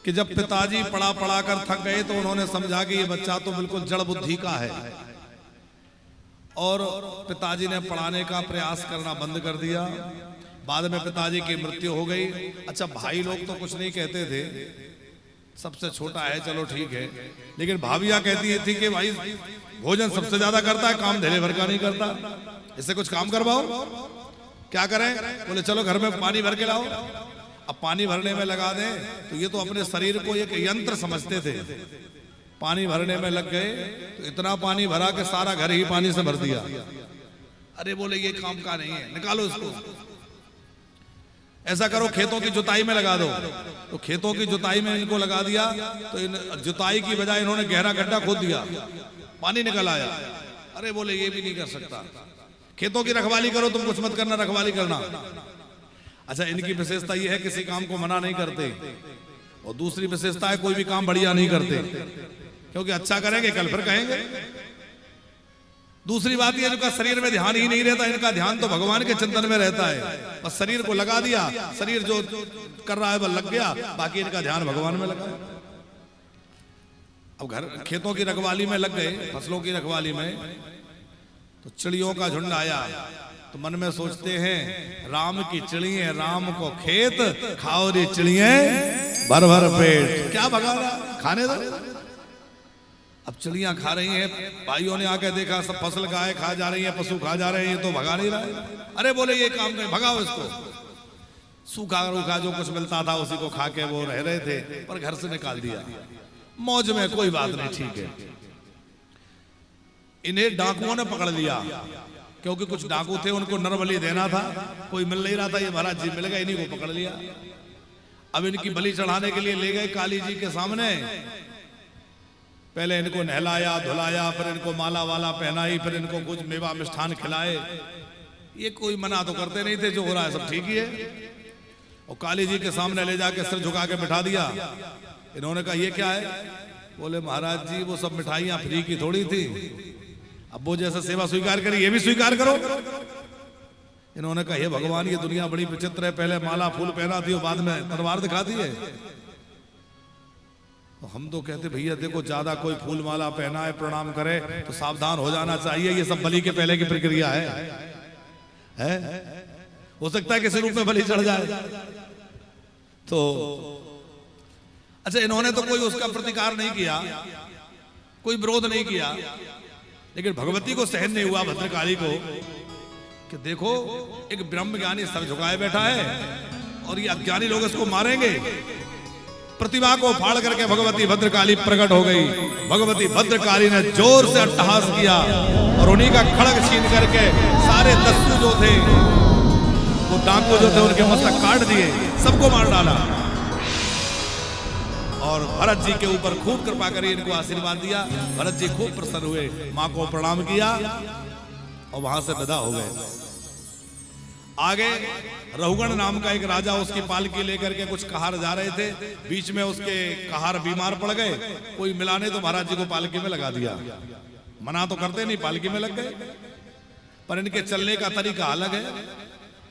कि जब पिताजी पढ़ा पढ़ा कर थक गए तो उन्होंने समझा कि ये बच्चा तो बिल्कुल जड़ बुद्धि का है, और पिताजी ने पढ़ाने का प्रयास करना बंद कर दिया। बाद में पिताजी की मृत्यु हो गई। अच्छा, भाई लोग तो कुछ नहीं कहते थे, सबसे छोटा है चलो ठीक है, लेकिन भाभिया कहती थी कि भाई भोजन सबसे ज्यादा करता है, काम धेले भर का नहीं करता, इससे कुछ काम करवाओ। क्या करें? बोले चलो घर में पानी भर के लाओ। अब पानी भरने में लगा दें तो ये तो अपने शरीर को एक यंत्र समझते थे। पानी भरने में लग गए तो इतना पानी भरा कि सारा घर ही पानी से भर दिया। अरे बोले ये काम का नहीं है, निकालो इसको। ऐसा करो खेतों की जुताई में लगा दो। तो खेतों की जुताई में इनको लगा दिया तो इन जुताई की बजाय इन्होंने गहरा गड्ढा खोद दिया, पानी निकल आया। अरे बोले ये भी नहीं कर सकता, खेतों की रखवाली करो, तुम कुछ मत करना, रखवाली करना। अच्छा, इनकी विशेषता ये है किसी काम को मना नहीं करते, और दूसरी विशेषता है कोई भी काम बढ़िया नहीं करते, क्योंकि अच्छा करेंगे कल फिर कहेंगे। दूसरी बात यह, इनका शरीर में ध्यान ही नहीं रहता, इनका ध्यान तो भगवान के चिंतन में रहता है। बस शरीर को लगा दिया, शरीर जो कर रहा है वह लग गया, बाकी इनका ध्यान भगवान में लगा। अब घर खेतों की रखवाली में लग गए, फसलों की रखवाली में, तो चिड़ियों का झुंड आया। तो मन में सोचते हैं राम की चिड़िये राम को खेत, खाओ रे चिड़िये भर भर पेट। क्या भगा रहा, खाने दो। अब चिड़ियां खा रही हैं, भाइयों ने आके देखा सब फसल गाय खा जा रही है, पशु खा जा रहे हैं, तो भगा नहीं रहा है। अरे बोले ये काम करें, भगाओ इसको। सूखा रूखा जो कुछ मिलता था उसी को खा के वो रह रहे थे, पर घर से निकाल दिया। मौज में, कोई बात नहीं, ठीक है। इन्हें डाकुओं ने पकड़ लिया, क्योंकि कुछ डाकू थे, उनको नरबली देना था, कोई मिल नहीं रहा था। ये महाराज जी मिल गए, इन्हीं को पकड़ लिया। अब इनकी बलि चढ़ाने के लिए ले गए काली जी के सामने। पहले इनको नहलाया धुलाया, फिर इनको माला वाला पहनाई, फिर इनको कुछ मेवा मिष्ठान खिलाए। ये कोई मना तो करते नहीं थे, जो हो रहा है सब ठीक ही है। और काली जी के सामने ले जाके सिर झुका के बिठा दिया। इन्होंने कहा ये क्या है? बोले महाराज जी वो सब मिठाइयां फ्री की थोड़ी थी, अब वो जैसे सेवा स्वीकार करी ये भी स्वीकार करो। इन्होंने कहा हे भगवान ये दुनिया बड़ी विचित्र है, पहले माला फूल पहना दी और बाद में तलवार दिखा दी है। तो हम तो कहते भैया देखो ज्यादा कोई फूल माला पहना है प्रणाम करे तो सावधान हो जाना चाहिए, ये सब बलि के पहले की प्रक्रिया है? हो सकता है किसी रूप में बलि चढ़ जाए। तो अच्छा, इन्होंने तो कोई उसका प्रतिकार नहीं किया, कोई विरोध नहीं किया, लेकिन भगवती को सहन नहीं हुआ भद्रकाली को कि देखो एक ब्रह्म ज्ञानी सर झुकाए बैठा है और ये अज्ञानी लोग इसको मारेंगे। प्रतिभा को फाड़ करके भगवती भद्रकाली प्रकट हो गई। भगवती भद्रकाली ने जोर से अट्टहास किया और उन्हीं का खड़ग छीन करके सारे दस्यु जो थे, वो डाकू जो थे, उनके मस्तक काट दिए, सबको मार डाला। और भरत जी के ऊपर खूब कृपा करी, इनको आशीर्वाद दिया। भरत जी खूब प्रसन्न हुए, मां को प्रणाम किया और वहां से विदा हो गए। आगे रहुगण नाम का एक राजा उसकी पालकी लेकर के कुछ कहार जा रहे थे, बीच में उसके कहार बीमार पड़ गए, कोई मिलाने तो महाराज जी को पालकी में लगा दिया। मना तो करते नहीं, पालकी में लग गए, पर इनके चलने का तरीका अलग है।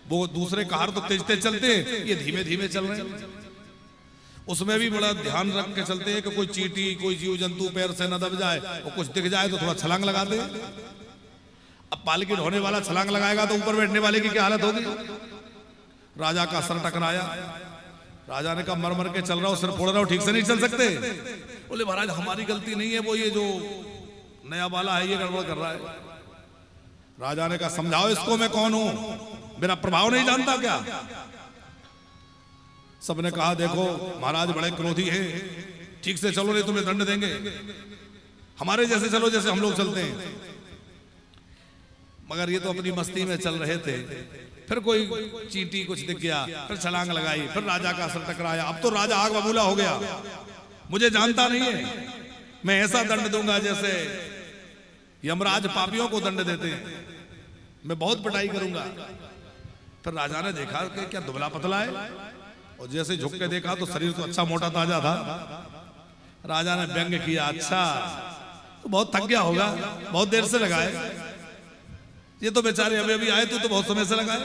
वो दूसरे कहार तो तेज तेज चलते हैं, ये धीमे धीमे चल रहे हैं। उसमें भी बड़ा ध्यान रख के चलते हैं कि कोई चींटी कोई जीव जंतु पैर से न दब जाए, और कुछ दिख जाए तो थोड़ा छलांग लगाते हैं। अब पालकी ढोने वाला छलांग लगाएगा तो ऊपर बैठने वाले की क्या हालत होगी? राजा का सर टकराया। राजा ने कहा मर मर के चल रहा हूं, सिर फोड़ रहा हूं, ठीक से नहीं चल सकते? बोले महाराज हमारी गलती नहीं है, वो ये जो नया वाला है ये गड़बड़ कर रहा है। राजा ने कहा समझाओ इसको मैं कौन हूं, मेरा प्रभाव नहीं जानता क्या? सबने कहा देखो महाराज बड़े क्रोधी हैं, ठीक से चलो नहीं तुम्हें दंड देंगे, हमारे जैसे चलो जैसे हम लोग चलते हैं। मगर ये तो अपनी मस्ती में चल रहे थे। फिर कोई चींटी कुछ दिख गया, फिर छलांग लगाई, फिर राजा का सर टकराया। अब तो राजा आग बबूला हो गया, मुझे जानता नहीं है, मैं ऐसा दंड दूंगा जैसे यमराज पापियों को दंड देते हैं, मैं बहुत पिटाई करूंगा। फिर राजा ने देखा कि क्या दुबला पतला है, और जैसे झुक के देखा तो शरीर तो अच्छा मोटा ताजा था। राजा ने व्यंग किया, अच्छा तो बहुत थक गया होगा, बहुत देर से लगाए, ये तो बेचारे अभी अभी आए, तो बहुत समय से लगाए,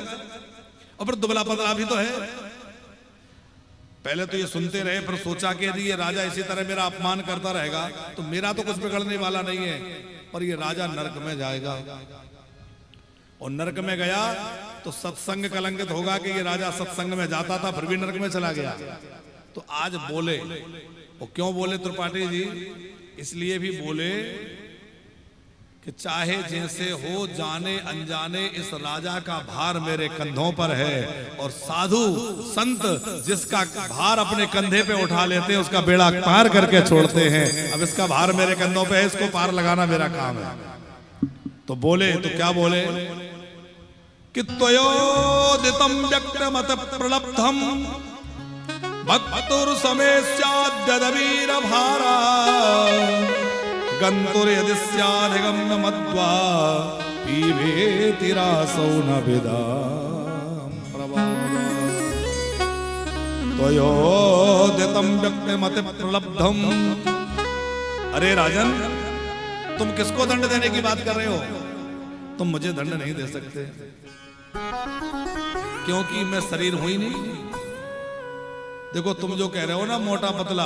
और फिर दुबला पतला भी तो है। पहले तो ये सुनते रहे, फिर सोचा कि यदि ये राजा इसी तरह मेरा अपमान करता रहेगा तो मेरा तो कुछ बिगड़ने वाला नहीं है, पर ये राजा नरक में जाएगा। और नरक में गया तो सत्संग कलंकित होगा कि ये राजा सत्संग में जाता था फिर भी नरक में चला गया। तो आज बोले, वो क्यों बोले त्रिपाठी जी? इसलिए भी बोले कि चाहे जैसे हो जाने अनजाने इस राजा का भार मेरे कंधों पर है, और साधु संत जिसका भार अपने कंधे पे उठा लेते हैं उसका बेड़ा पार करके छोड़ते हैं। अब इसका भार मेरे कंधों पे है, इसको पार लगाना मेरा काम है। तो बोले, तो क्या बोले कि त्वयोदितं व्यक्तमत प्रलब्धम भक्तुर समेस्याद्यदवीर भारा गंतुर यदि स्याधिगम्य मद्वा पीबेति रासौ न विदाम प्रवादा त्वयोदितं व्यक्तमत प्रलब्धम। अरे राजन, तुम किसको दंड देने की बात कर रहे हो? तुम मुझे दंड नहीं दे सकते, क्योंकि मैं शरीर हुई नहीं। देखो, तुम जो कह रहे हो ना मोटा पतला,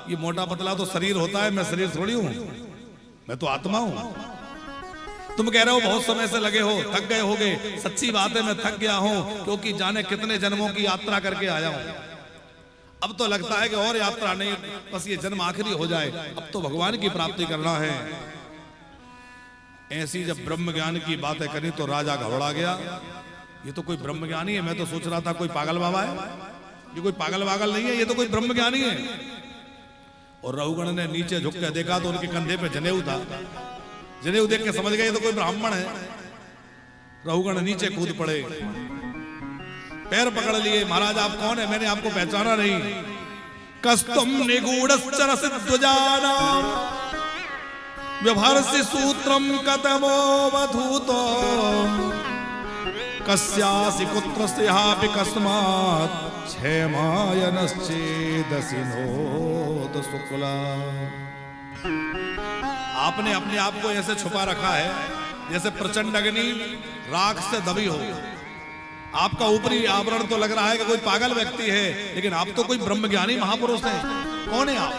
ये मोटा पतला तो शरीर होता है, मैं शरीर थोड़ी हूं, मैं तो आत्मा हूं। तुम कह रहे हो बहुत समय से लगे हो, थक गए होगे। सच्ची बात है, मैं थक गया हूं, क्योंकि जाने कितने जन्मों की यात्रा करके आया हूं। अब तो लगता है कि और यात्रा नहीं, बस ये जन्म आखिरी हो जाए, अब तो भगवान की प्राप्ति करना है। ऐसी जब ब्रह्म ज्ञान की बातें करी तो राजा घबरा गया। ये तो कोई ब्रह्म ज्ञानी है, मैं तो सोच रहा था कोई पागल बाबा है। ये कोई पागल वागल नहीं है, ये तो कोई ब्रह्म ज्ञानी है। और रहुगण ने नीचे झुक कर देखा तो उनके कंधे पे जनेऊ था। जनेऊ देख के समझ गए ये तो कोई ब्राह्मण है। रहुगण नीचे कूद पड़े, पैर पकड़ लिए। महाराज आप कौन है? मैंने आपको पहचाना नहीं। कस्तुम निगूढ़श्चरसिद्वजाना व्यवहारसि सूत्रम कतमोऽवधूतो कस्यासि कुत्रस्यापि कस्मात् क्षेमायनश्चेदसिनोद शुक्ला। आपने अपने आप को ऐसे छुपा रखा है जैसे प्रचंड अग्नि राख से दबी हो। आपका ऊपरी आवरण तो लग रहा है कि कोई पागल व्यक्ति है, लेकिन आप तो कोई ब्रह्मज्ञानी महापुरुष हैं। कौन है आप?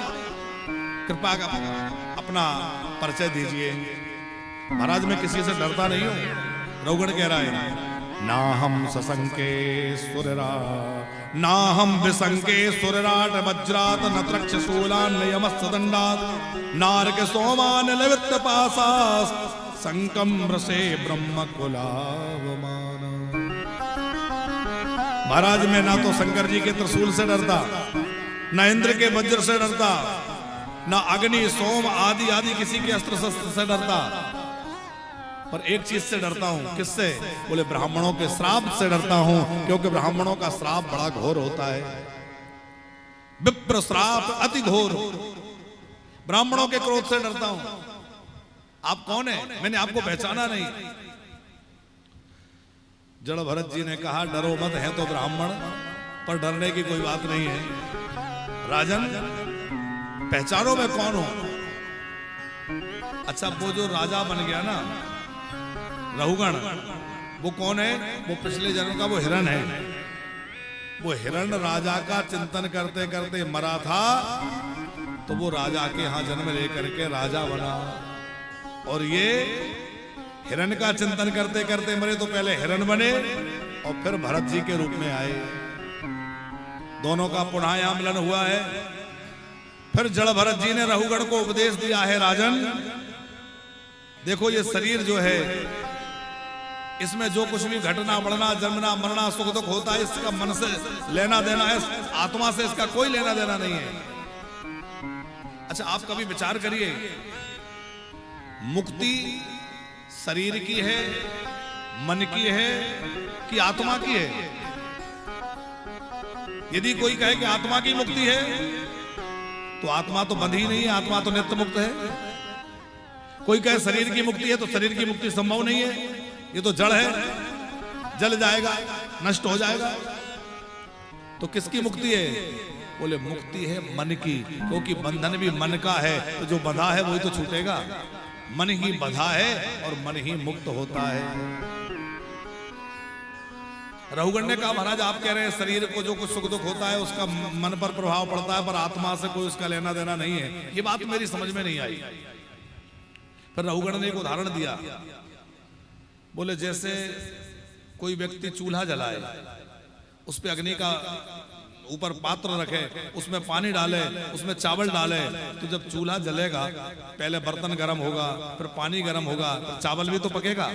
कृपा का अपना परिचय दीजिए। महाराज मैं किसी से डरता नहीं हूं। रहुगण कह रहा है, ना हम सशंके सुररा ना हम विशंके सुरराट वज्रात न त्रक्ष शूलान यमस्त दंडात नारक सोमान लवित पासास संकम रसे ब्रह्म कुलावमान। महाराज मैं ना तो शंकर जी के त्रिशूल से डरता, ना इंद्र के वज्र से डरता, ना अग्नि सोम आदि आदि किसी के अस्त्र शस्त्र से डरता, पर एक चीज से डरता हूं। किससे? बोले ब्राह्मणों के श्राप से डरता हूं, क्योंकि ब्राह्मणों का श्राप बड़ा घोर होता है। विप्र श्राप अति घोर। ब्राह्मणों के क्रोध से डरता हूं। आप कौन है? मैंने आपको पहचाना नहीं। जड़ भरत जी ने कहा डरो मत, है तो ब्राह्मण, पर डरने की कोई बात नहीं है। राजन पहचानो मैं कौन हूं। अच्छा वो जो राजा बन गया ना रहुगण, वो कौन है? वो पिछले जन्म का वो हिरण है। वो हिरण राजा का चिंतन करते करते मरा था, तो वो राजा के यहां जन्म लेकर के राजा बना। और ये हिरण का चिंतन करते करते मरे, तो पहले हिरण बने और फिर भरत जी के रूप में आए। दोनों का पुनः यहां मिलन हुआ है। फिर जड़ भरत जी ने रहुगण को उपदेश दिया है, राजन देखो ये शरीर जो है, इसमें जो कुछ भी घटना बढ़ना जन्मना मरना सुख दुख होता है, इसका मन से लेना देना है, आत्मा से इसका कोई लेना देना नहीं है। अच्छा आप कभी विचार करिए, मुक्ति शरीर की है, मन की है कि आत्मा की है? यदि कोई कहे कि आत्मा की मुक्ति है तो आत्मा तो बंधी नहीं है, आत्मा तो नित्य मुक्त है। कोई कहे शरीर की मुक्ति है तो शरीर की मुक्ति संभव नहीं है, ये तो जड़ है, जल जाएगा, नष्ट हो जाएगा। तो किसकी मुक्ति है? बोले मुक्ति है मन की, क्योंकि बंधन भी मन का है, तो जो बंधा है वही तो छूटेगा। मन ही बंधा है और मन ही मुक्त होता है। रहुगण ने कहा महाराज आप कह रहे हैं शरीर को जो कुछ सुख दुख होता है उसका मन पर प्रभाव पड़ता है, पर आत्मा से कोई उसका लेना देना नहीं है। ये बात मेरी समझ में नहीं आई। फिर रहुगण ने एक उदाहरण दिया, बोले जैसे कोई व्यक्ति चूल्हा जलाए, उस पे अग्नि का ऊपर पात्र रखे, उसमें पानी डाले, उसमें चावल डाले, तो जब चूल्हा जलेगा पहले बर्तन गर्म होगा, फिर पानी गर्म होगा, फिर चावल भी तो पकेगा।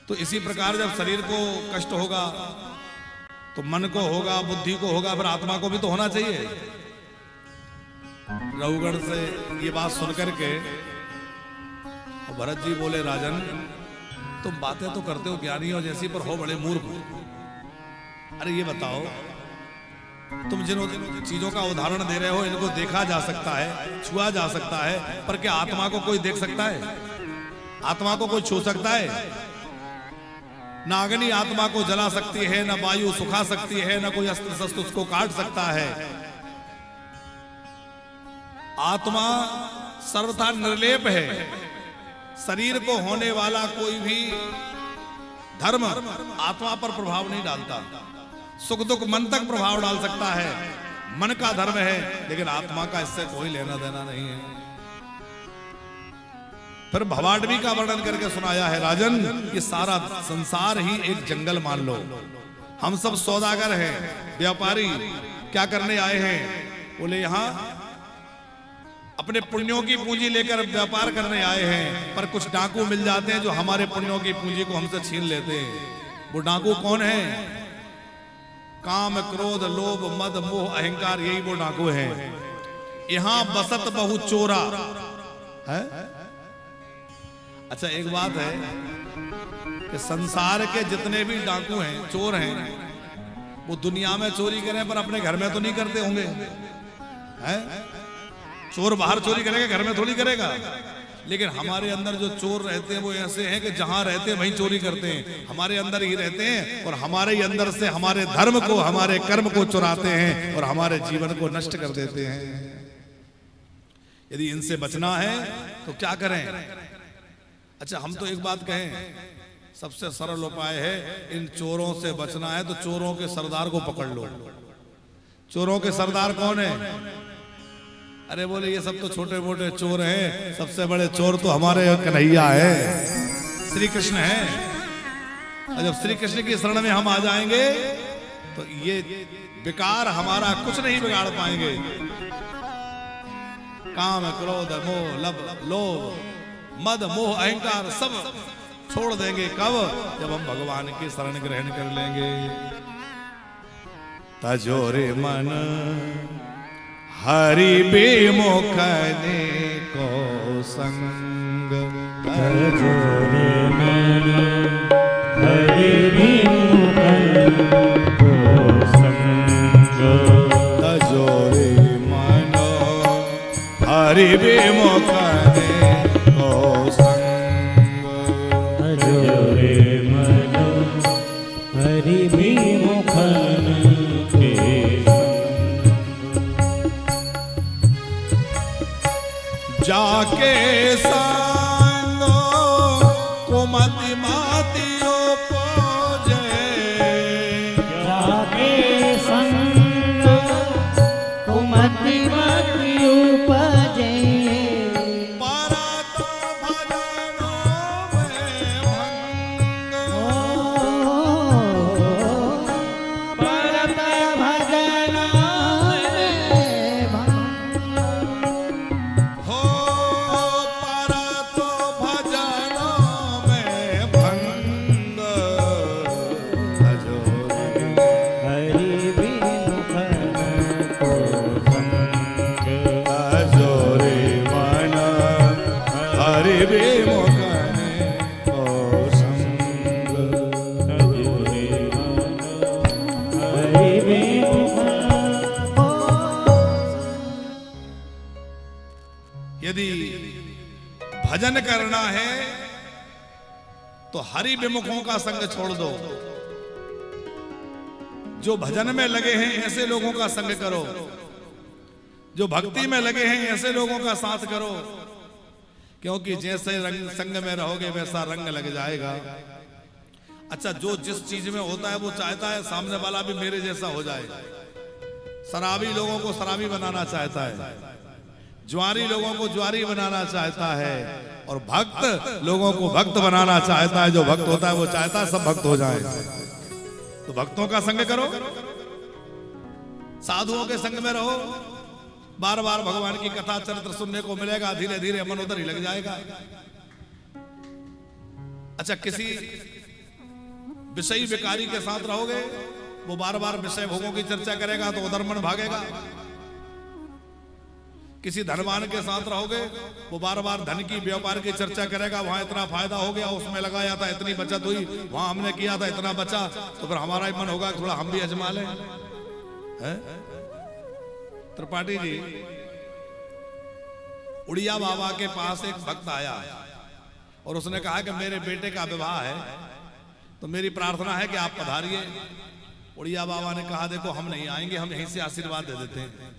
तो इसी प्रकार जब शरीर को कष्ट होगा तो मन को होगा, बुद्धि को होगा, फिर आत्मा को भी तो होना चाहिए। रहुगण से ये बात सुनकर के भरत जी बोले राजन तुम बातें तो करते हो ज्ञानियों जैसी, पर हो बड़े मूर्ख। अरे ये बताओ तुम जिन चीजों का उदाहरण दे रहे हो इनको देखा जा सकता है, छुआ जा सकता है, पर क्या आत्मा को कोई देख सकता है? आत्मा को कोई छू सकता है? ना अग्नि आत्मा को जला सकती है, ना वायु सुखा सकती है, ना कोई अस्त्र शस्त्र उसको काट सकता है। आत्मा सर्वथा निर्लेप है। शरीर को होने वाला कोई भी धर्म आत्मा पर प्रभाव नहीं डालता। सुख दुख मन तक प्रभाव डाल सकता है, मन का धर्म है, लेकिन आत्मा का इससे कोई लेना देना नहीं है। फिर भवाडवी का वर्णन करके सुनाया है राजन, ये सारा संसार ही एक जंगल मान लो। हम सब सौदागर हैं, व्यापारी। क्या करने आए हैं? बोले यहाँ अपने पुण्यों की पूंजी लेकर व्यापार करने आए हैं, पर कुछ डाकू मिल जाते हैं जो हमारे पुण्यों की पूंजी को हमसे छीन लेते हैं। वो डाकू कौन है? काम क्रोध लोभ मद मोह अहंकार, यही वो डाकू हैं। यहाँ बसत बहु चोरा है। अच्छा एक बात है कि संसार के जितने भी डाकू हैं, चोर हैं, वो दुनिया में चोरी करें पर अपने घर में तो नहीं करते होंगे। हैं? चोर बाहर चोरी करेगा, घर में थोड़ी करेगा। लेकिन हमारे अंदर जो चोर रहते हैं वो ऐसे हैं कि जहां रहते हैं वहीं चोरी करते हैं। हमारे अंदर ही रहते हैं और हमारे ही अंदर से हमारे धर्म को, हमारे कर्म को चुराते हैं और हमारे जीवन को नष्ट कर देते हैं। यदि इनसे बचना है तो क्या करें? अच्छा हम तो एक बात कहें, सबसे सरल उपाय है, इन चोरों से बचना है तो चोरों के सरदार को पकड़ लो। चोरों के सरदार कौन है? अरे बोले ये सब तो छोटे मोटे चोर हैं, सबसे बड़े चोर तो हमारे कन्हैया है, श्री कृष्ण है। और जब श्री कृष्ण की शरण में हम आ जाएंगे तो ये विकार हमारा कुछ नहीं बिगाड़ पाएंगे। काम क्रोध मोह लोभ मद मोह अहंकार सब छोड़ देंगे। कब? जब हम भगवान की शरण ग्रहण कर लेंगे। तजोरे मन हरि विमुखने को संग, तजोरे मन हरि विमुखने को संग, तजोरे मन हरि विमुखने को संग, तजोरे मन हरि विमुखने के जाके संगो कुमति मातियो पूजे, जाके संग कुमति मातियो पूजे, परत भजनो में भंग, परत भजनो में भंग, हो परत भजनो में भंग, तजोरे हरि विमुखन को संग, तजोरे मन हरि विमुखने को संग। तजोरे मन हरि विमुखन को यदि भजन करना है तो हरि विमुखों का संग छोड़ दो। जो भजन में लगे हैं ऐसे लोगों का संग करो, जो भक्ति में लगे हैं ऐसे लोगों का साथ करो, क्योंकि जैसे रंग संग में रहोगे वैसा रंग लग जाएगा। अच्छा, जो जिस चीज में होता है वो चाहता है सामने वाला भी मेरे जैसा हो जाए। शराबी लोगों को शराबी बनाना चाहता है, ज्वारी लोगों को ज्वारी बनाना चाहता है, और भक्त लोगों को भक्त बनाना चाहता है। जो भक्त होता है वो चाहता है सब भक्त हो जाए। तो भक्तों का संग करो, साधुओं के संग में रहो, बार बार भगवान की कथा चरित्र सुनने को मिलेगा, धीरे धीरे मन उधर ही लग जाएगा। अच्छा, किसी विषयी विकारी के साथ रहोगे, वो बार बार विषय भोगों की चर्चा करेगा तो उधर मन भागेगा। किसी धनवान के साथ रहोगे, वो बार बार धन की व्यापार की चर्चा करेगा, वहां इतना फायदा हो गया, उसमें लगाया था इतनी बचत हुई, वहां हमने किया था इतना बचा, तो फिर हमारा ही मन होगा थोड़ा हम भी अजमा लें। त्रिपाठी जी, उड़िया बाबा के पास एक भक्त आया और उसने कहा कि मेरे बेटे का विवाह है, तो मेरी प्रार्थना है कि आप पधारिए। उड़िया बाबा ने कहा देखो हम नहीं आएंगे, हम यहीं से आशीर्वाद दे देते हैं।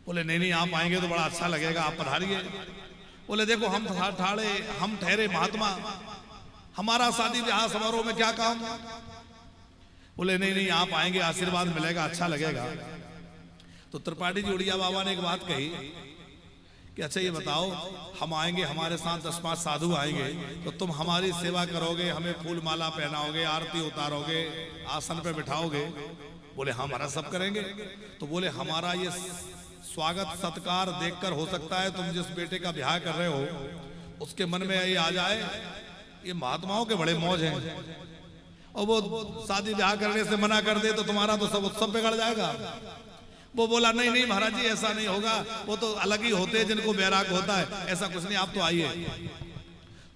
बोले नहीं नहीं, आप आएंगे तो बड़ा अच्छा लगेगा, आप पधारिए। बोले देखो हम ठहरे महात्मा, हमारा शादी ब्याह समारोह में क्या काम। बोले नहीं नहीं, आप आएंगे आशीर्वाद मिलेगा, अच्छा लगेगा। तो त्रिपाठी जी, उड़िया बाबा ने एक बात कही कि अच्छा ये बताओ, हम आएंगे, हमारे साथ 10-5 साधु आएंगे, तो तुम हमारी सेवा करोगे, हमें फूल माला पहनाओगे, आरती उतारोगे, आसन पे बिठाओगे। बोले हमारा सब करेंगे। तो बोले हमारा ये स्वागत सत्कार देखकर हो सकता है तुम जिस बेटे का ब्याह कर रहे हो उसके मन में ये आ जाए ये महात्माओं के बड़े मौज हैं, और वो शादी ब्याह करने से मना कर दे तो तुम्हारा तो सब उत्सव बिगड़ जाएगा। वो बोला नहीं नहीं महाराज जी, ऐसा नहीं होगा, वो तो अलग ही होते हैं जिनको बैराग होता है, ऐसा कुछ नहीं, आप तो आइए।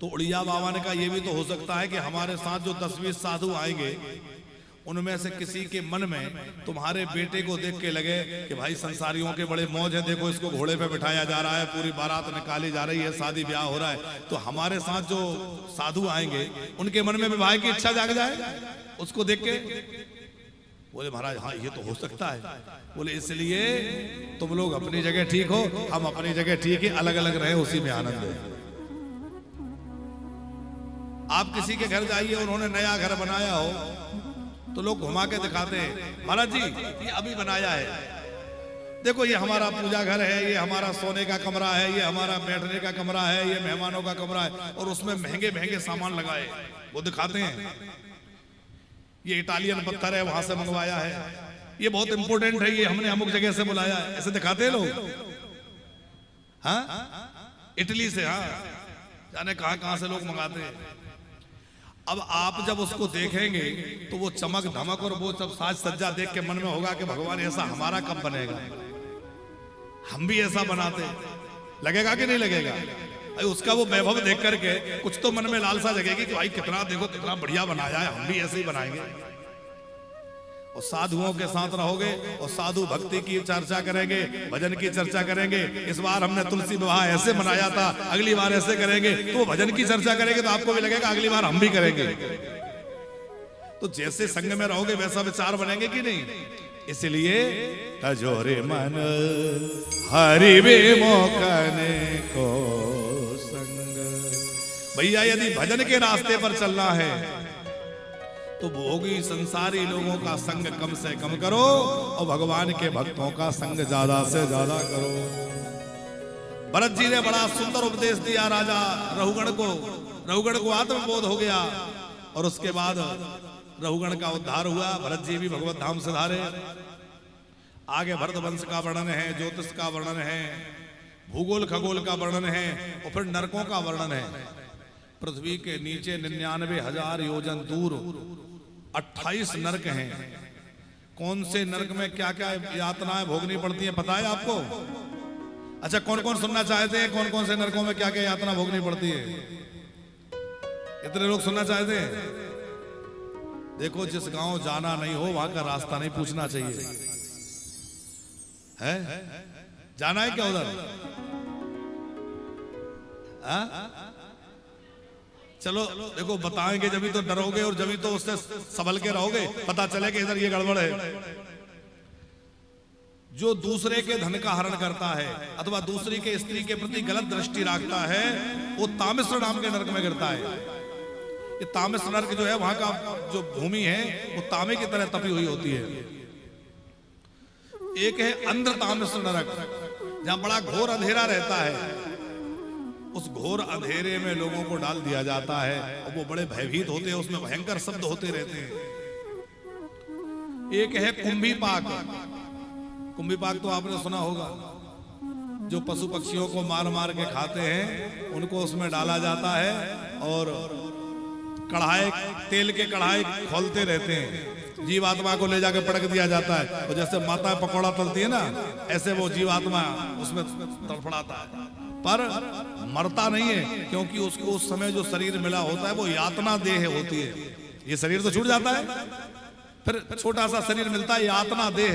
तो उड़िया बाबा ने कहा ये भी तो हो सकता है कि हमारे साथ जो 10-20 साधु आएंगे उनमें से किसी के मन में तुम्हारे बेटे को देख के लगे कि भाई संसारियों के बड़े मौज है, देखो इसको घोड़े पे बिठाया जा रहा है, पूरी बारात निकाली जा रही है, शादी ब्याह हो रहा है, तो हमारे साथ जो साधु आएंगे उनके मन में विवाह की इच्छा जाग जाए उसको देख के। बोले महाराज हाँ ये तो हो सकता है। बोले इसलिए तुम लोग अपनी जगह ठीक हो, हम अपनी जगह ठीक है, अलग अलग रहे, उसी में आनंद है। आप किसी के घर जाइए, उन्होंने नया घर बनाया हो तो लोग घुमा के दिखाते हैं, महाराज जी ये अभी बनाया है, देखो ये हमारा पूजा घर है, ये हमारा सोने का कमरा है, ये हमारा बैठने का कमरा है, ये मेहमानों का कमरा है, और उसमें महंगे महंगे सामान लगाए वो दिखाते हैं। ये इटालियन पत्थर है, वहां से मंगवाया है, ये बहुत इंपोर्टेंट है, ये हमने अमुक जगह से बुलाया है, ऐसे दिखाते हैं लोग। हाँ, इटली से, हाँ जाने कहां से लोग मंगाते हैं। अब आप जब उसको देखेंगे तो वो चमक धमक और वो सब साज सज्जा देख के मन में होगा कि भगवान ऐसा हमारा कब बनेगा, हम भी ऐसा बनाते, लगेगा कि नहीं लगेगा। उसका वो वैभव देख करके कुछ तो मन में लालसा जगेगी कि भाई कितना देखो कितना बढ़िया बनाया है, हम भी ऐसे ही बनाएंगे। और साधुओं के साथ रहोगे और साधु भक्ति की चर्चा करेंगे, भजन की चर्चा करेंगे। इस बार हमने तुलसी विवाह ऐसे मनाया था, अगली बार ऐसे करेंगे, तो भजन की चर्चा करेंगे तो आपको भी लगेगा अगली बार हम भी करेंगे। तो जैसे संग में रहोगे वैसा विचार बनेंगे कि नहीं। इसलिए तजोरे मन हरि विमुखने को संग। भैया यदि भजन के रास्ते पर चलना है तो भोगी संसारी लोगों का संग कम से कम करो और भगवान के भक्तों का संग ज्यादा से ज्यादा करो। भरत जी ने बड़ा सुंदर उपदेश दिया राजा रहुगण को। रहुगण को आत्मबोध हो गया और उसके बाद रहुगण का उद्धार हुआ। भरत जी भी भगवत धाम से धारे। आगे भरत वंश का वर्णन है, ज्योतिष का वर्णन है, भूगोल खगोल का वर्णन है और फिर नरकों का वर्णन है। पृथ्वी के नीचे 99,000 योजन दूर 28 नरक हैं। कौन से नरक में क्या क्या यातनाएं भोगनी पड़ती हैं पता है आपको? अच्छा, कौन कौन सुनना चाहते हैं कौन कौन से नरकों में क्या क्या यातना भोगनी पड़ती है? इतने लोग सुनना चाहते हैं? देखो, जिस गांव जाना नहीं हो वहां का रास्ता नहीं पूछना चाहिए। है जाना है क्या उधर? चलो देखो, बताएंगे जब ही तो डरोगे और जब ही तो उससे संभल के रहोगे, पता चले कि इधर ये गड़बड़ है। जो दूसरे के धन का हरण करता है अथवा दूसरी के स्त्री के प्रति गलत दृष्टि रखता है वो तामिश्र नाम के नरक में गिरता है। ये तामस नरक जो है वहां का जो भूमि है वो तांबे की तरह तपी हुई होती है। एक है अंध्र तामस नरक, जहां बड़ा घोर अंधेरा रहता है। उस घोर अंधेरे में लोगों को डाल दिया जाता है और वो बड़े भयभीत होते हैं, उसमें भयंकर शब्द होते रहते हैं। एक है कुंभी पाक। कुंभी पाक तो आपने सुना होगा, जो पशु पक्षियों को मार मार के खाते हैं उनको उसमें डाला जाता है और कढ़ाई, तेल के कढ़ाई खोलते रहते हैं, जीवात्मा को ले जाके पटक दिया जाता है। और जैसे माता पकौड़ा तलती है ना, ऐसे वो जीवात्मा उसमें तड़फड़ाता है, पर मरता नहीं है, क्योंकि उसको उस समय जो शरीर मिला होता है वो यातना देह होती है। ये शरीर तो छूट जाता है, फिर छोटा सा शरीर मिलता है, यातना देह।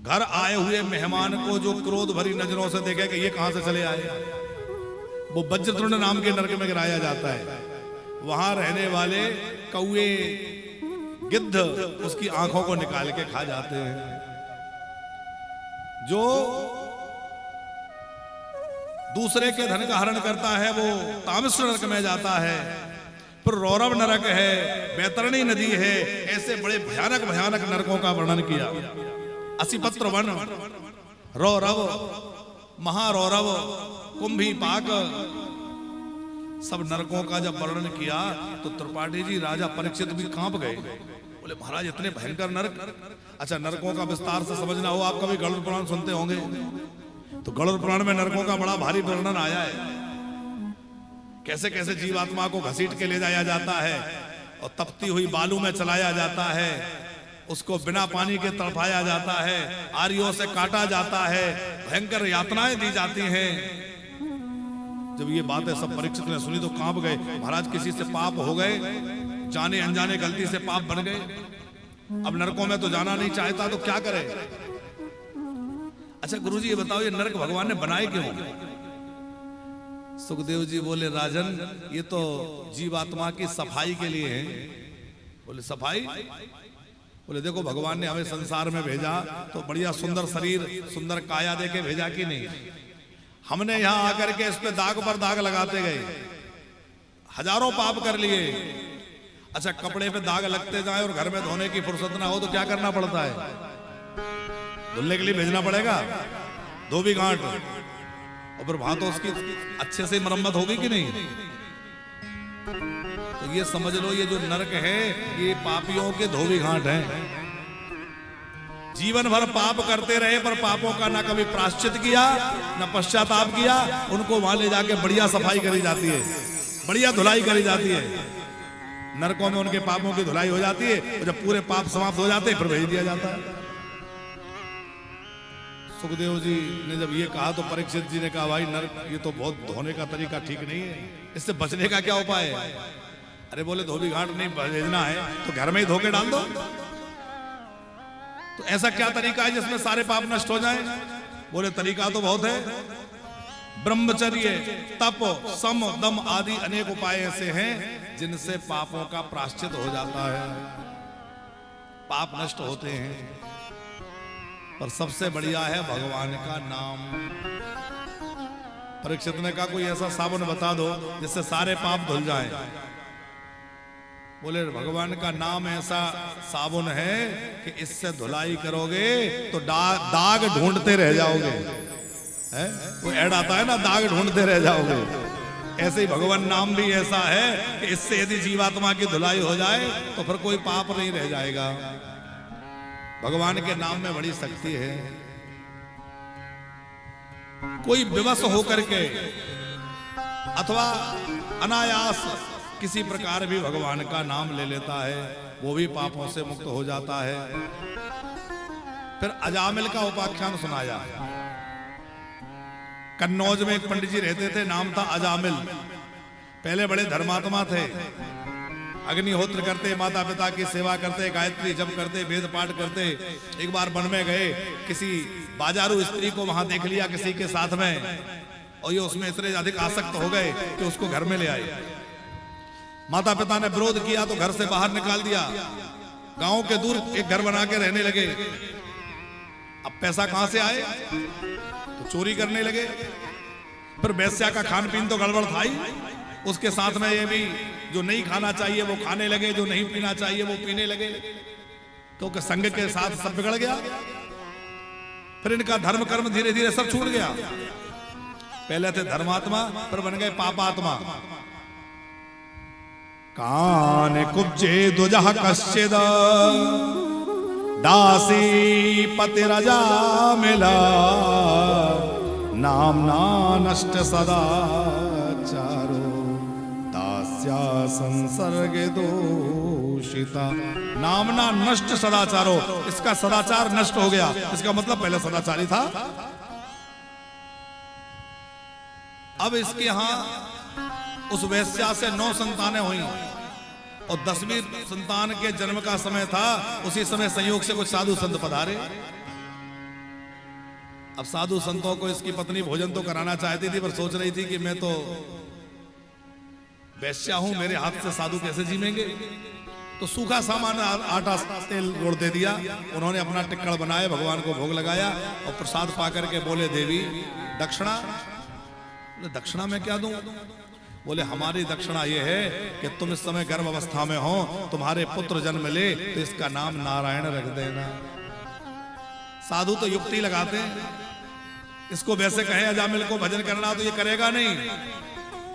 घर आए हुए मेहमान को जो क्रोध भरी नजरों से देखे कि ये कहां से चले आए, वो वज्रतुंड नाम के नरक में गिराया जाता है। वहां रहने वाले कौए, गिद्ध उसकी आंखों को निकाल के खा जाते हैं। जो दूसरे के धन का हरण करता है वो तामस नरक में जाता है। फिर रौरव नरक है, बैतरणी नदी है, ऐसे बड़े भयानक भयानक नरकों का वर्णन किया। असिपत्र वन, रौरव, महारौरव, कुंभी पाक, सब नरकों का जब वर्णन किया तो त्रिपाठी जी राजा परीक्षित भी कांप गए। बोले महाराज इतने भयंकर नरक। अच्छा, नरकों का विस्तार से समझना हो, आप कभी गरुड़ पुराण सुनते होंगे, तो गरुड़ पुराण में नरकों का बड़ा भारी वर्णन आया है। कैसे कैसे जीवात्मा को घसीट के ले जाया जाता है और तपती हुई बालू में चलाया जाता है, उसको बिना पानी के तड़पाया जाता है, आरियों से काटा जाता है, भयंकर यातनाएं दी जाती हैं। जब ये बातें सब परीक्षित ने सुनी तो कांप गए। महाराज किसी से पाप हो गए, जाने अनजाने गलती से पाप बन गए, अब नरकों में तो जाना नहीं चाहता, तो क्या करे। अच्छा गुरुजी ये बताओ, ये नरक भगवान ने बनाए क्यों? सुखदेव जी बोले राजन, ये तो जीवात्मा की सफाई के लिए है। बोले सफाई? बोले देखो भगवान ने हमें संसार में भेजा तो बढ़िया सुंदर शरीर, सुंदर काया देके भेजा कि नहीं? हमने यहां आकर के इस पे दाग पर दाग लगाते गए, हजारों पाप कर लिए। अच्छा, कपड़े पे दाग लगते जाए और घर में धोने की फुर्सत ना हो तो क्या करना पड़ता है? धुलने के लिए भेजना पड़ेगा, धोबी घाट, और फिर वहां तो उसकी अच्छे से मरम्मत होगी कि नहीं? तो ये समझ लो, ये जो नरक है ये पापियों के धोबी घाट हैं। जीवन भर पाप करते रहे पर पापों का ना कभी प्रायश्चित किया, ना पश्चाताप किया। उनको वहां ले जाके बढ़िया सफाई करी जाती है, बढ़िया धुलाई करी जाती है। नरकों में उनके पापों की धुलाई हो जाती है, और जब पूरे पाप समाप्त हो जाते हैं फिर भेज दिया जाता है। सुखदेव जी ने जब ये कहा तो परीक्षित जी ने कहा भाई नरक ये तो बहुत धोने का तरीका ठीक नहीं है, इससे बचने का क्या उपाय है? अरे बोले धोबी घाट नहीं भेजना है तो घर में ही धोके डाल दो। तो ऐसा क्या तरीका है जिसमें सारे पाप नष्ट हो जाएं? बोले तरीका तो बहुत है, ब्रह्मचर्य, तप, सम, दम आदि अनेक उपाय ऐसे हैं जिनसे पापों का प्रायश्चित हो जाता है, पाप नष्ट होते हैं। पर सबसे बढ़िया है भगवान का नाम। परीक्षित ने कहा कोई ऐसा साबुन बता दो जिससे सारे पाप धुल जाएं। बोले भगवान का नाम ऐसा साबुन है कि इससे धुलाई करोगे तो दाग ढूंढते रह जाओगे। वो ऐड आता है ना, दाग ढूंढते रह जाओगे। ऐसे ही भगवान नाम भी ऐसा है कि इससे यदि जीवात्मा की धुलाई हो जाए तो फिर कोई पाप नहीं रह जाएगा। भगवान के नाम में बड़ी शक्ति है। कोई विवश होकर के अथवा अनायास किसी प्रकार भी भगवान का नाम ले लेता है, वो भी पापों से मुक्त हो जाता है। फिर अजामिल का उपाख्यान सुनाया। कन्नौज में एक पंडित जी रहते थे, नाम था अजामिल। पहले बड़े धर्मात्मा थे, अग्निहोत्र करते, माता पिता की सेवा करते, गायत्री जप करते, वेद पाठ करते। एक बार वन में गए, किसी बाजारू स्त्री को वहां देख लिया किसी के साथ में, और ये उसमें इतने अधिक आसक्त हो गए कि उसको घर में ले आए। माता पिता ने विरोध किया तो घर से बाहर निकाल दिया, गांव के दूर एक घर बना के रहने लगे। अब पैसा कहां से आए, तो चोरी करने लगे। फिर वेश्या का खान पीन तो गड़बड़ था ही, उसके साथ में ये भी जो नहीं खाना चाहिए वो खाने लगे, जो नहीं पीना चाहिए वो पीने लगे, तो संग के साथ सब बिगड़ गया। फिर इनका धर्म कर्म धीरे धीरे सब छूट गया। पहले थे धर्मात्मा, फिर बन गए पापात्मा। कान कुब्जे दुजह कश्चिद दासी पति रजा मिला, नामना नष्ट सदाचारो दास्या संसर्ग दूषिता। नामना नष्ट सदाचारो, इसका सदाचार नष्ट हो गया। इसका मतलब पहले सदाचारी था। अब इसके यहां उस वैश्या से 9 संतानें हुई और 10वीं संतान के जन्म का समय था। उसी समय संयोग से कुछ साधु संत पधारे। अब साधु संतों को इसकी पत्नी भोजन तो कराना चाहती थी, पर सोच रही थी कि मैं तो वैश्या हूं, मेरे हाथ से साधु कैसे जीवेंगे। तो सूखा सामान, आटा तेल गुड़ दे दिया। उन्होंने अपना टिक्कड़ बनाए, भगवान को भोग लगाया और प्रसाद पाकर के बोले, देवी दक्षिणा। दक्षिणा में क्या दूं? बोले, हमारी दक्षिणा यह है कि तुम इस समय गर्भ अवस्था में हो, तुम्हारे पुत्र जन्म ले तो इसका नाम नारायण रख देना। साधु तो युक्ति लगाते हैं। इसको वैसे कहे अजामिल को भजन करना तो ये करेगा नहीं,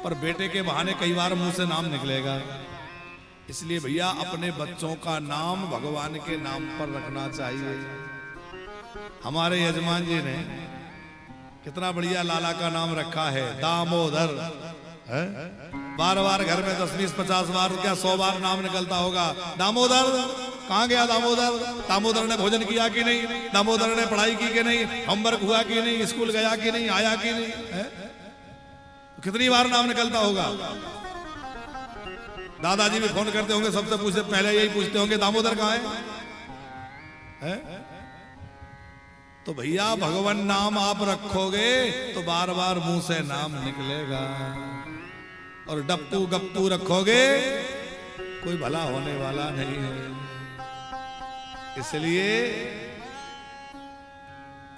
पर बेटे के बहाने कई बार मुंह से नाम निकलेगा। इसलिए भैया अपने बच्चों का नाम भगवान के नाम पर रखना चाहिए। हमारे यजमान जी ने कितना बढ़िया लाला का नाम रखा है, दामोदर। बार बार घर में 10, 20, 50 बार, क्या 100 बार नाम निकलता होगा। दामोदर, कहां गया दामोदर? दामोदर ने भोजन किया कि नहीं? दामोदर ने पढ़ाई की कि नहीं? होमवर्क हुआ कि नहीं? स्कूल गया कि नहीं? आया कि नहीं? कितनी बार नाम निकलता होगा। दादाजी भी फोन करते होंगे, सबसे पूछते पहले यही पूछते होंगे, दामोदर कहां है? तो भैया भगवान नाम आप रखोगे तो बार बार मुंह से नाम निकलेगा। और डप्पू गप्पू रखोगे कोई भला होने वाला नहीं है। इसलिए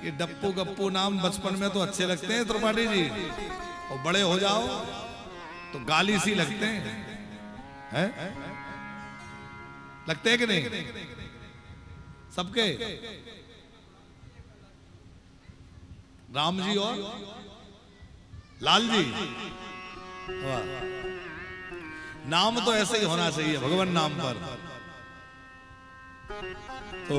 ये डप्पू गप्पू नाम बचपन में तो अच्छे लगते हैं त्रिपाठी जी, और बड़े हो जाओ तो गाली सी लगते हैं। लगते हैं कि नहीं सबके? राम जी और लाल जी, वाह। नाम तो ऐसे ही होना चाहिए भगवान नाम पर। तो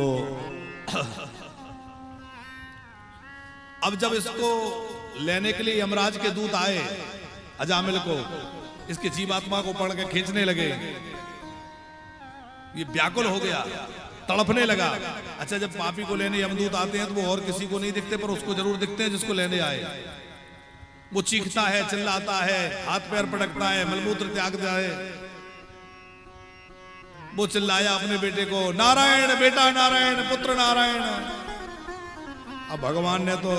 अब जब इसको लेने के लिए यमराज के दूत आए, अजामिल को, इसकी जीवात्मा को पकड़ के खींचने लगे। ये व्याकुल हो गया, तड़पने लगा। अच्छा, जब पापी को लेने यमदूत आते हैं तो वो और किसी को नहीं दिखते, पर उसको जरूर दिखते हैं जिसको लेने आए। वो चीखता है, चिल्लाता है, हाथ पैर पटकता है, मलमूत्र त्यागता है। वो चिल्लाया अपने बेटे को, नारायण बेटा नारायण, पुत्र नारायण। अब भगवान ने तो,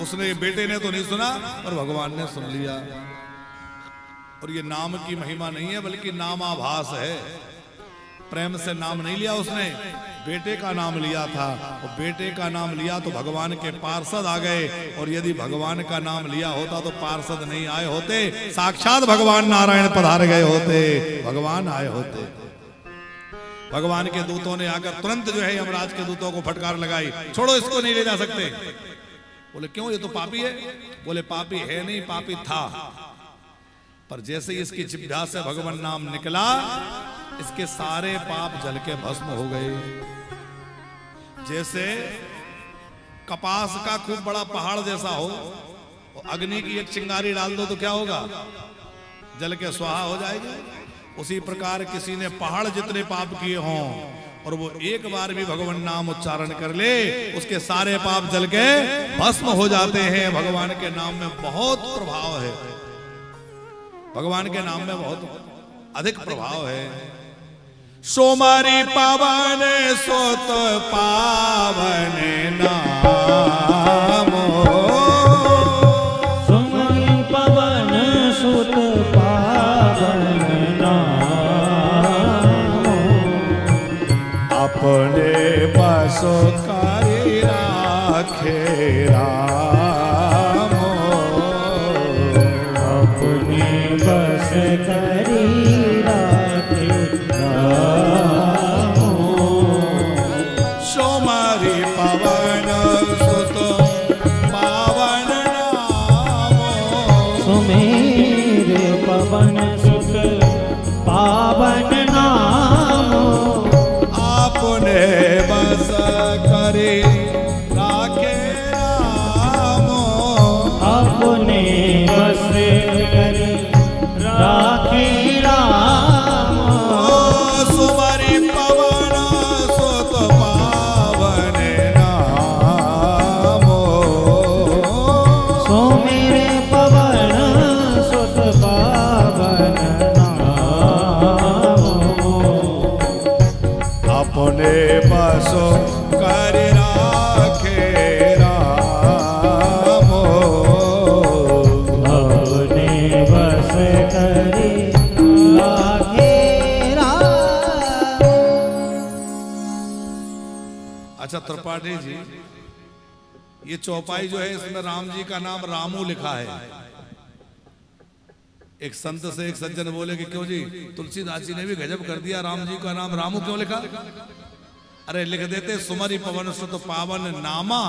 उसने, बेटे ने तो नहीं सुना, पर भगवान ने सुन लिया। और ये नाम की महिमा नहीं है, बल्कि नामाभास है। प्रेम से नाम नहीं लिया उसने, बेटे का नाम लिया था। और बेटे का नाम लिया तो भगवान के पार्षद आ गए। और यदि भगवान का नाम लिया होता तो पार्षद नहीं आए होते, साक्षात भगवान नारायण पधार गए होते, भगवान आए होते। भगवान के दूतों ने आकर तुरंत जो है यमराज के दूतों को फटकार लगाई, छोड़ो इसको, नहीं ले जा सकते। बोले क्यों, ये तो पापी है। बोले पापी है नहीं, पापी था, पर जैसे ही इसकी जिह्वा से भगवान नाम निकला, इसके सारे पाप जल के भस्म हो गए। जैसे कपास का खूब बड़ा पहाड़ जैसा हो, अग्नि की एक चिंगारी डाल दो तो क्या होगा, जल के स्वाहा हो जाएगी। उसी प्रकार किसी ने पहाड़ जितने पाप किए हों और वो एक बार भी भगवान नाम उच्चारण कर ले, उसके सारे पाप जल के भस्म हो जाते हैं। भगवान के नाम में बहुत प्रभाव है, भगवान के नाम में बहुत अधिक प्रभाव है। सोमारी पावन सोत पावन नामो, सोमारी पावन सोत पावन नामो, अपने बसो करी राखे रामो, अपने बस त्रिपाठी जी, ये चौपाई जो है इसमें राम जी का नाम रामू लिखा है। एक संत से एक सज्जन बोले कि क्यों जी, तुलसीदास जी ने भी गजब कर दिया, राम जी का नाम रामू क्यों लिखा? अरे लिख देते सुमरि पवन सुत पावन नामा,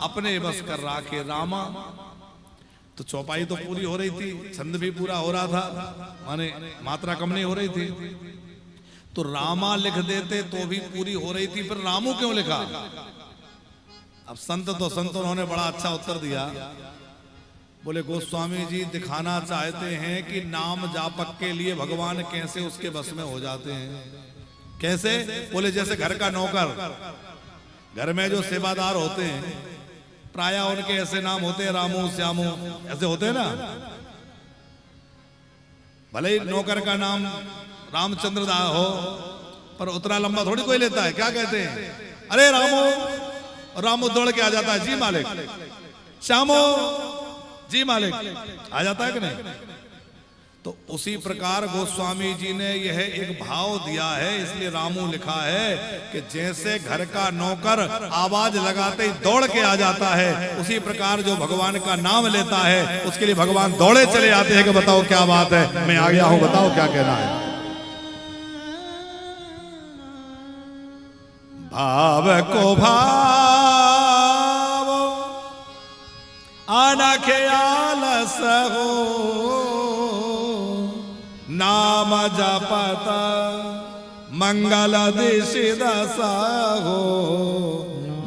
अपने बस कर राखे रामा। तो चौपाई तो पूरी हो रही थी, छंद भी पूरा हो रहा था, माने मात्रा कम नहीं हो रही थी, तो रामा लिख देते तो भी पूरी हो रही थी, फिर रामू क्यों लिखा? अब संत तो संत उन्होंने बड़ा अच्छा उत्तर दिया। बोले गोस्वामी जी दिखाना चाहते हैं कि नाम जापक के लिए भगवान कैसे उसके बस में हो जाते हैं। कैसे? बोले जैसे घर का नौकर, घर में जो सेवादार होते हैं प्राय उनके ऐसे नाम होते हैं, रामू श्यामू ऐसे होते हैं ना। भले ही नौकर का नाम रामचंद्र दा हो, पर उतना लंबा थोड़ी कोई लेता है। क्या कहते हैं? अरे रामू, रामू दौड़ के आ जाता है, जी मालिक। श्यामो, जी मालिक, आ जाता है कि नहीं? तो उसी प्रकार गोस्वामी जी ने यह एक भाव दिया है, इसलिए रामू लिखा है कि जैसे घर का नौकर आवाज लगाते ही दौड़ के आ जाता है, उसी प्रकार जो भगवान का नाम लेता है उसके लिए भगवान दौड़े चले आते हैं कि बताओ क्या बात है, मैं आ गया हूं, बताओ क्या कहना है। भाव को भाव आना ख्याल सहो, नाम जपत मंगल दिशि दसा हो,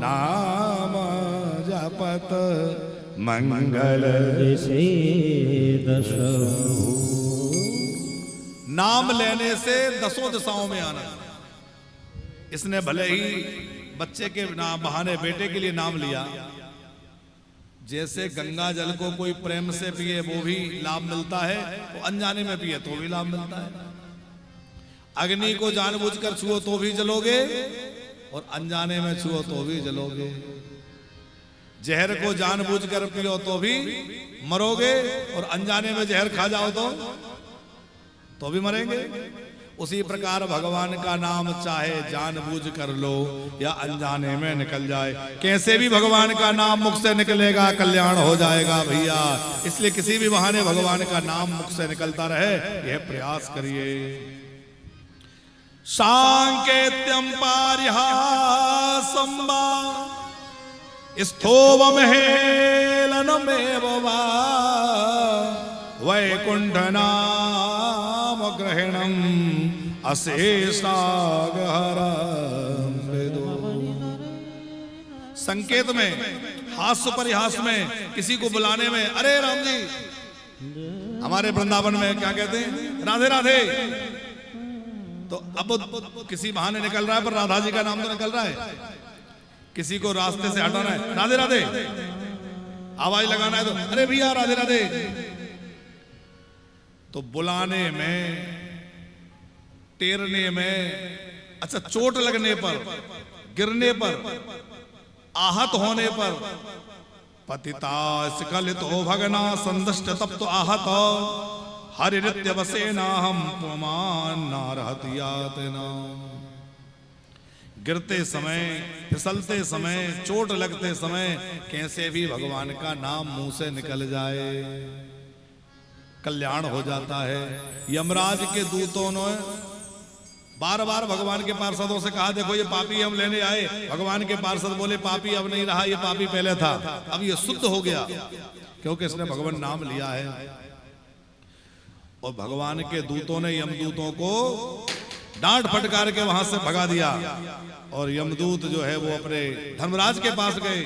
नाम जपत मंगल दिशि दसा हो। नाम लेने से दसों दिशाओं में आना। इसने भले ही बच्चे के नाम बहाने बेटे के लिए नाम लिया, जैसे गंगा जल को कोई प्रेम से पिए वो भी लाभ मिलता है, वो अनजाने में पिए तो भी लाभ मिलता है। अग्नि को जानबूझकर छुओ तो भी जलोगे, और अनजाने में छुओ तो भी जलोगे। जहर को जानबूझकर पियो तो भी मरोगे, और अनजाने में जहर खा जाओ तो भी मरेंगे। उसी प्रकार भगवान का नाम चाहे जानबूझ कर लो या अनजाने में निकल जाए, कैसे भी भगवान का नाम मुख से निकलेगा कल्याण हो जाएगा भैया। इसलिए किसी भी बहाने भगवान का नाम मुख से निकलता रहे, यह प्रयास करिए। सांकेत्यम पारिहासं वा स्थोवमहेलनमेव वा वैकुंठ नाम ग्रहणम अशेषागहरम वेदो। संकेत में, हास्य परिहास में, किसी को बुलाने में, अरे राम जी, हमारे वृंदावन में क्या कहते हैं, राधे राधे। तो अब किसी बहाने निकल रहा है, पर राधा जी का नाम तो निकल रहा है। किसी को रास्ते से हटाना है, राधे राधे, आवाज लगाना है तो अरे भैया राधे राधे। तो बुलाने में, टेरने में, अच्छा चोट लगने पर, गिरने पर, आहत होने पर, पतिता स्खलित हो भगना संदष्ट तप तो आहत हरि नित्य बसे ना हम पुमान नारहतियात ना। गिरते समय, फिसलते समय, चोट लगते समय कैसे भी भगवान का नाम मुंह से निकल जाए, कल्याण हो जाता है। यमराज के दूतों ने बार बार भगवान के पार्षदों से कहा देखो ये पापी हम लेने आए। भगवान के पार्षद बोले पापी अब नहीं रहा, ये पापी पहले था, अब ये शुद्ध हो गया क्योंकि इसने भगवान नाम लिया है। और भगवान के दूतों ने यमदूतों को डांट फटकार के वहां से भगा दिया, और यमदूत जो है वो अपने धर्मराज के पास गए,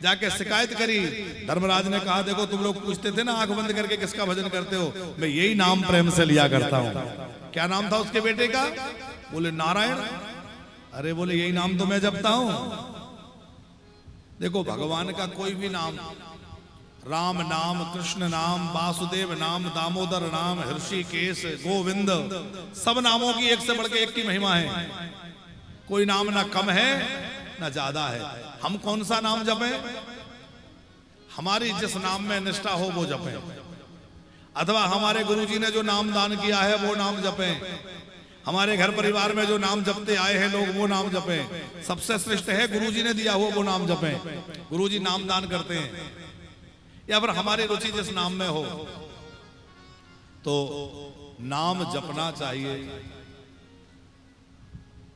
जाके शिकायत करी। धर्मराज ने कहा देखो तुम लोग पूछते थे ना आंख बंद करके किसका भजन करते हो, मैं यही नाम प्रेम से लिया करता हूं। क्या नाम था उसके बेटे का? बोले नारायण। अरे बोले यही नाम तो मैं जपता हूं। देखो भगवान का कोई भी नाम, राम नाम, कृष्ण नाम, वासुदेव नाम, दामोदर नाम, ऋषिकेश, गोविंद, सब नामों की एक से बढ़ के एक की महिमा है। कोई नाम ना कम है ना ज्यादा है। हम कौन सा नाम जपें? हमारी जिस नाम में निष्ठा हो वो जपें, अथवा हमारे गुरुजी ने जो नाम दान किया है वो नाम जपें। हमारे घर परिवार में जो नाम जपते आए हैं लोग वो नाम जपें। सबसे श्रेष्ठ है गुरुजी ने दिया हुआ वो नाम जपें। गुरुजी नाम दान करते हैं, या फिर हमारी रुचि जिस नाम में हो तो नाम जपना चाहिए।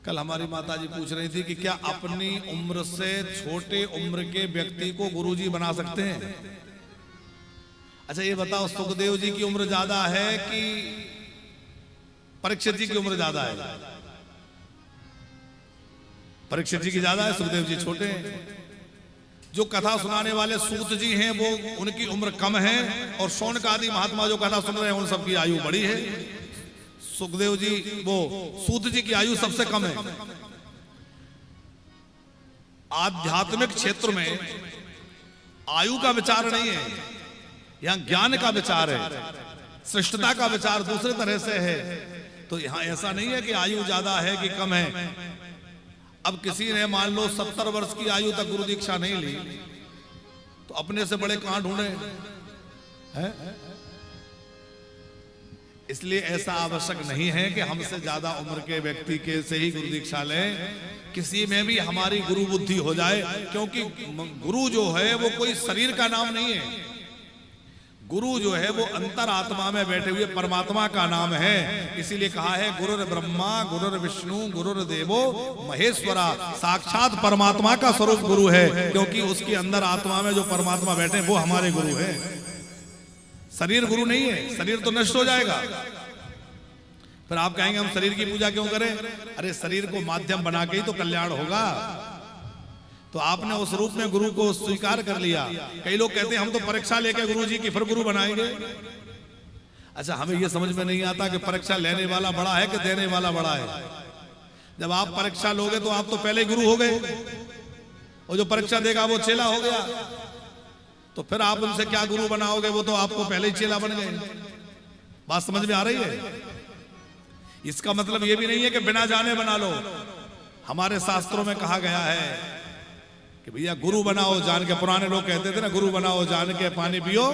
कल हमारी माता जी पूछ रही थी कि क्या अपनी उम्र से छोटे उम्र के व्यक्ति को गुरुजी बना सकते हैं? अच्छा ये बताओ, सुखदेव जी की उम्र ज्यादा है कि परीक्षित जी की उम्र ज्यादा है? परीक्षित जी की ज्यादा है, सुखदेव जी छोटे हैं। जो कथा सुनाने वाले सूत जी हैं वो उनकी उम्र कम है, और शौनक आदि महात्मा जो कथा सुन रहे हैं उन सबकी आयु बड़ी है। सुखदेव जी वो सूत जी की आयु सबसे कम है। आध्यात्मिक क्षेत्र में आयु का विचार नहीं है, यहां ज्ञान का विचार है, श्रेष्ठता का विचार दूसरे तरह से है। तो यहां ऐसा नहीं है कि आयु ज्यादा है कि कम है। अब किसी ने मान लो 70 वर्ष की आयु तक गुरु दीक्षा नहीं ली तो अपने से बड़े कहां ढूंढे हैं? इसलिए ऐसा आवश्यक नहीं है कि हमसे ज्यादा उम्र के व्यक्ति के से ही गुरु दीक्षा लें। किसी में भी हमारी गुरु बुद्धि हो जाए, क्योंकि गुरु जो है वो कोई शरीर का नाम नहीं है। गुरु जो है वो अंतरात्मा में बैठे हुए परमात्मा का नाम है। इसीलिए कहा है गुरुर ब्रह्मा गुरुर विष्णु गुरुर देवो महेश्वरा, साक्षात परमात्मा का स्वरूप गुरु है, क्योंकि उसके अंदर आत्मा में जो परमात्मा बैठे वो हमारे गुरु है। शरीर गुरु नहीं है, शरीर तो नष्ट हो जाएगा। फिर आप कहेंगे हम शरीर की पूजा क्यों करें? अरे शरीर को माध्यम बना के ही तो कल्याण होगा। तो आपने उस रूप में गुरु को स्वीकार कर लिया। कई लोग कहते हैं हम तो परीक्षा लेके गुरु जी की फिर गुरु बनाएंगे। अच्छा हमें यह समझ में नहीं आता कि परीक्षा लेने वाला बड़ा है कि देने वाला बड़ा है। जब आप परीक्षा लोगे तो आप तो पहले ही गुरु हो गए, और जो परीक्षा देगा वो चेला हो गया। तो फिर आप उनसे क्या गुरु बनाओगे? वो तो आपको पहले ही चेला बन गए। बात समझ में आ रही है? इसका मतलब ये भी नहीं है कि बिना जाने बना लो। हमारे शास्त्रों में कहा गया है कि भैया गुरु बनाओ जान के। पुराने लोग कहते थे ना गुरु बनाओ जान के पानी पियो,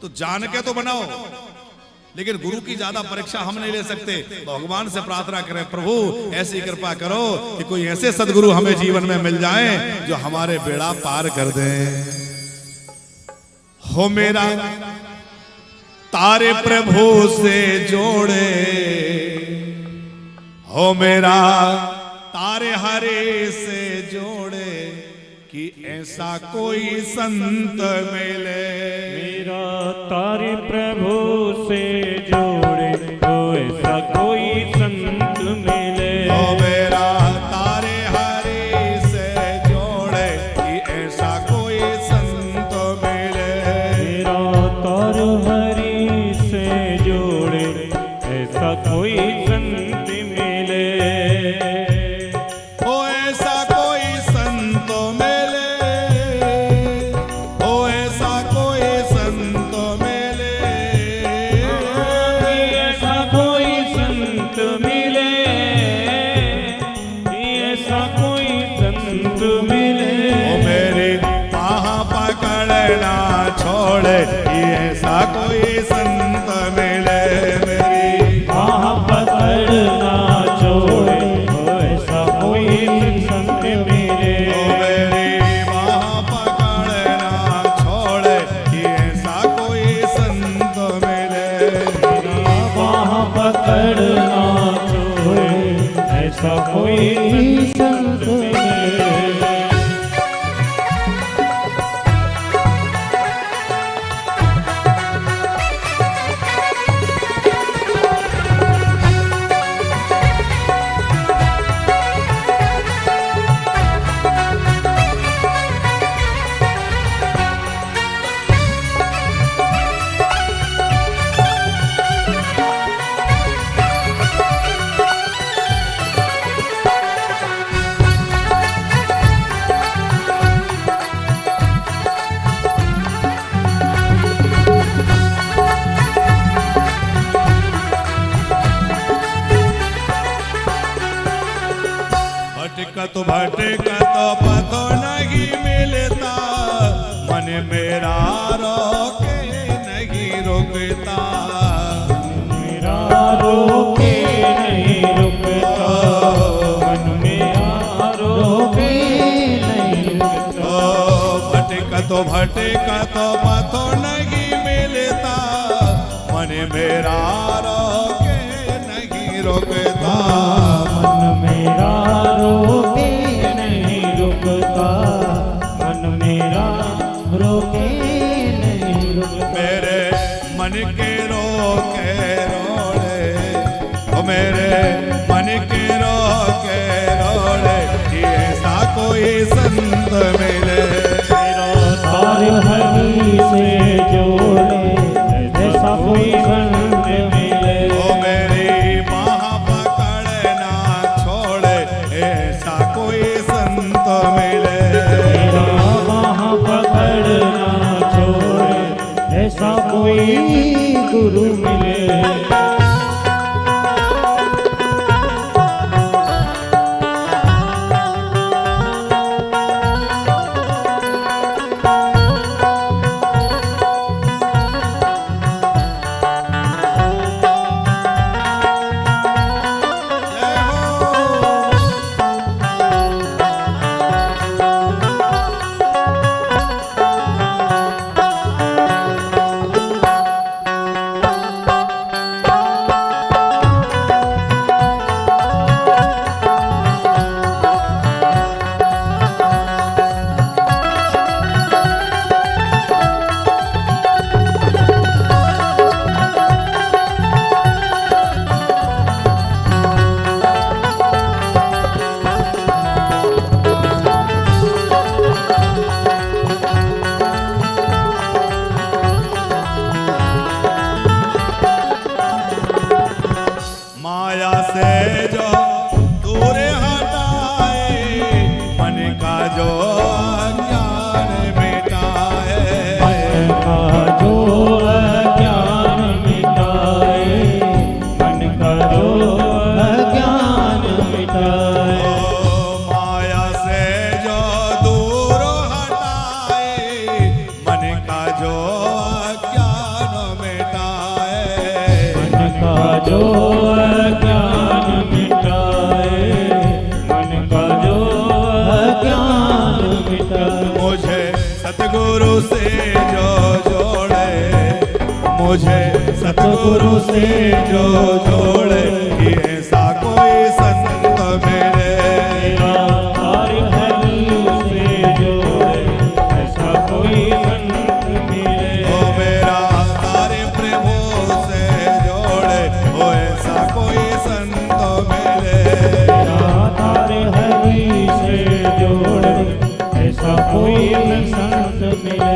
तो जान के तो बनाओ, लेकिन गुरु की ज्यादा परीक्षा हम नहीं ले सकते। भगवान से प्रार्थना करें, प्रभु ऐसी कृपा करो कि कोई ऐसे सदगुरु हमें जीवन में मिल जाएं जो हमारे बेड़ा पार कर दें। हो मेरा तारे प्रभु से जोड़े, हो मेरा तारे हरे से जोड़े, कि ऐसा कोई संत मिले। मेरा तारे प्रभु से जोड़े, तो ऐसा कोई संत मिले। ओ मेरा तारे हरे से जोड़े, कि ऐसा कोई संत मिले। मेरा तार हरि से जोड़े, ऐसा कोई संत मिले। छोड़े ऐसा कोई संत मिले। मेरी बाह पकड़ना छोड़े, ऐसा कोई संत मिले। मेरी बाह पकड़ना छोड़े, ऐसा कोई संत मिले। बाह पकड़ना छोड़े, ऐसा कोई संत मिले। भटकत पतो नहीं मिलता, मन मेरा रोके नहीं रुकता। मेरा रोके नहीं तो भटका तो पतो नहीं मिलता, मन मेरा रोके नहीं रुकता, मन मेरा रोके नहीं रुकता, मन मेरा रोके नहीं रुकता। मेरे मन के रोके रोड़े, ओ मेरे मन के रोके रोड़े, ऐसा कोई संत मिले तार हरि से जोड़े, ऐसा कोई संत मिले। ओ मेरी बाह पकड़ना छोड़े, ऐसा कोई संत मिले। मेरा बाह पकड़ना छोड़े, ऐसा कोई गुरु मिले। माया से जो दूर हटाए, मन का जो अज्ञान मिटाए, मन का जो अज्ञान मिटाए, मन का जो अज्ञान मिटाए। ओ माया से जो दूर हटाए, मन का जो अज्ञान मिटाए, मन का जो अज्ञान मिटाए, मन का जो अज्ञान मिटाए। मुझे सतगुरु से जो जोड़े, मुझे सतगुरु से जो जोड़े, ऐसा कोई संत मिले। मेरा तार हरि से जोड़े, ऐसा कोई संत मिले। ओ मेरा तारे प्रभु से जोड़े, ओ ऐसा कोई संत मिले। मेरा तार हरि से जोड़े, ऐसा कोई संत मिले।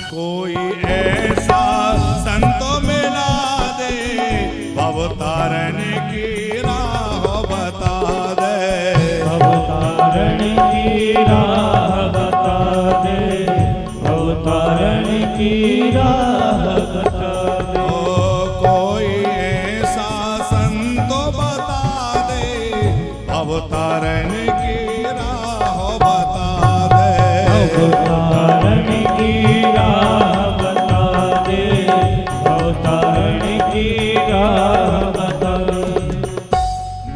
कोई ऐसा संत मिला दे, भव तारण की राह बता दे, अवतारण की राह बता दे, अवतारण की राह बता दे। ओ कोई ऐसा संत बता दे, भव तारण की राह बता दे, अवतारण की राह बता दे, अवतारण की राह बता दे।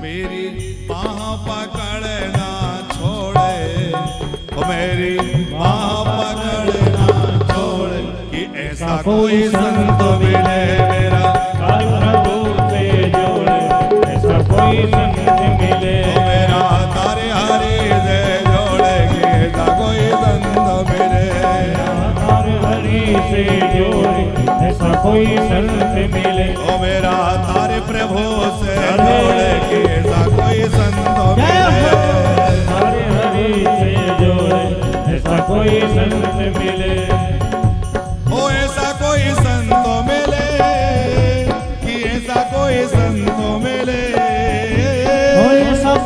मेरी बाह पकड़ना छोड़े, ओ मेरी बाह पकड़ना छोड़े, कि ऐसा कोई संत मिले। मेरा तार प्रभु से जोड़े, ऐसा कोई संत मिले। ओ मेरा तारे हरि से जोड़े, कि ऐसा कोई संत मिले। तार हरि से जोड़े, ऐसा कोई संत मिले। ओ मेरा तारे प्रभु से जोड़े, कि ऐसा कोई संत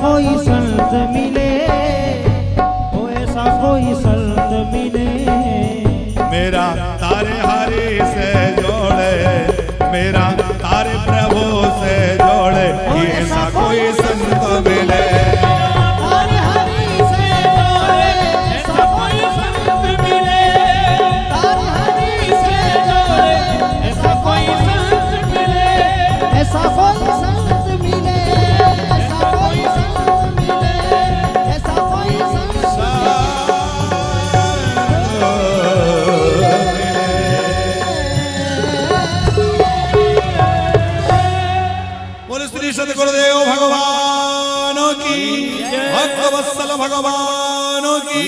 कोई संत मिले, ओ ऐसा कोई संत मिले। मेरा तारे हरि से जोड़े, मेरा तारे प्रभु से जोड़े, ये ऐसा कोई संत मिले। तारे हरि से जोड़े, ऐसा कोई संत मिले। तारे हरि से जोड़े, ऐसा कोई संत मिले। ऐसा कोई संत मिले, ऐसा कोई संत मिले, ऐसा कोई संत बोले श्री सद्गुरुदेव भगवान की, भक्त वत्सल भगवान की।